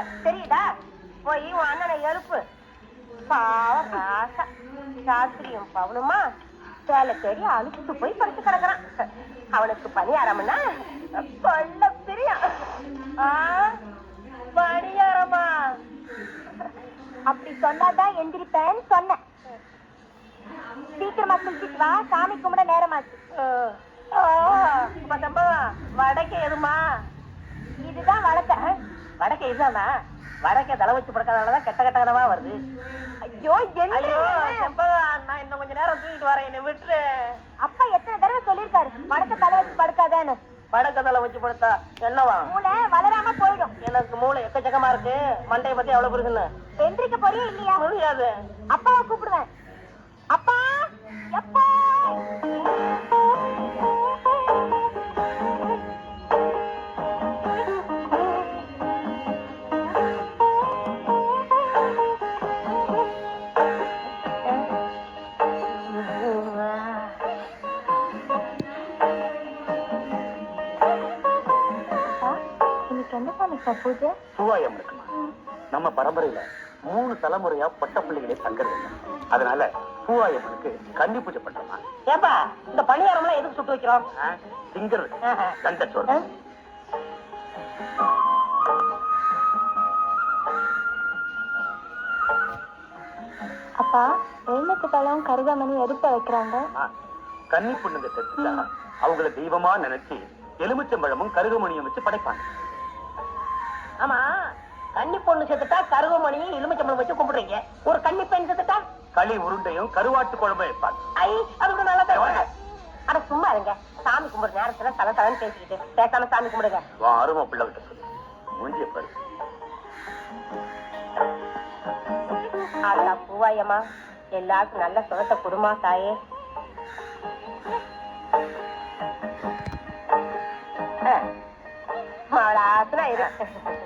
இருக்காங்க தெரியுதா? போய் உன் அண்ணனை எழுப்பு. பாவம் ராசா சாஸ்திரியும் பவனுமா வேலை தேடி அழுத்து போய் படுத்து கிடக்குறான். அவனுக்கு பணியாரம்னா கொள்ள பிரியம். பணியாரமா? அப்படி சொன்னாதான் எந்திரிப்பேன்னு சொன்னேன். சீக்கிரமா குளிச்சிட்டு வா, சாமி கும்பிட நேரமாச்சு. வடக்கே எதுமா? இதுதான் வடக்க. வடக்கே இதுதானா? வடக்கே தலை வச்சு படுக்காதனாலதான் கெட்ட கெட்ட கனவா வருது. ஐயோ நான் இன்னும் கொஞ்ச நேரம் தூக்கிட்டு வரேன், என்னை விட்டுரு. அப்பா எத்தனை தடவை சொல்லிருக்காரு வடக்க தலை வச்சு படுக்காதேன்னு. வடக்க தலை வச்சு படுத்தா என்னவா? மூளை வளராம போயிடும். எனக்கு மூளை எக்கச்சக்கமா இருக்கு. மண்டையை பத்தி எவ்வளவு இருக்குன்னு எந்திரிக்க போறியா இல்லையா? முடியாது. அப்பாவை கூப்பிடுவேன். அப்பா எப்பா? பூவாயம் இருக்குமா? நம்ம பரம்பரையில 3 தலைமுறையா பட்ட பிள்ளைகளே தங்கறது இல்லை. அதனால பூவாயம்மனுக்கு கன்னி பூஜை பண்றோமா? ஏப்பா இந்த பணியாரம் எல்லாம் எதுக்கு சுட்டு வைக்கிறோம்? திங்கர் தண்டச்சோறு. அப்பா எண்ணெய்க்கு பழம் கருகாமணி எடுத்து வைக்கிறாங்க. கன்னி பொண்ணுங்க செத்துட்டா அவங்கள தெய்வமா நினைச்சு எலுமிச்சம்பழமும் கருகமணியும் வச்சு படைப்பாங்க. ஆமா, கன்னி பொண்ணு செத்துட்டா கருகமணியும் எலுமிச்சம்பழம் வச்சு கும்பிடுறீங்க. ஒரு கன்னி பெண் செத்துட்டா களி உருண்டையும் கருவாட்டு குழம்பும் வைப்பாங்க. அது நல்லா. அட சும்மா இருங்க. சாமி கும்பிடுற நேரத்துல தலை தலைன்னு பேசிக்கிட்டு பேசாம சாமி கும்பிடுங்க. அருமை பிள்ளை கிட்ட சொல்லு. மூஞ்சிய பாரு. ஆடா பூவாயம்மா, எல்லாருக்கும் நல்ல சுகத்தை குடுமா தாயே. மாடாசனா இரு.